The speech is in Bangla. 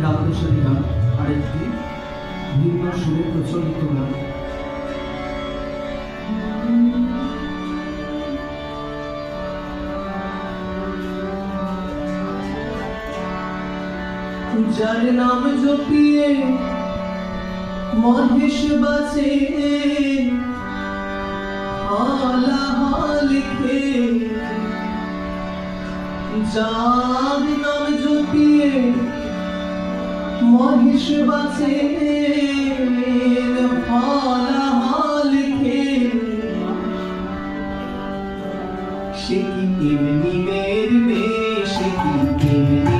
রামপ্রসাদী গান, আরেকটি ভিন্ন সুরে প্রচলিত গান। যার নাম জপিয়ে মহেশ বাঁচে, লিখে যার নাম জপিয়ে মহেশ বাঁচে, লিখে সে কি এমনি মেরবে, সে কি এমনি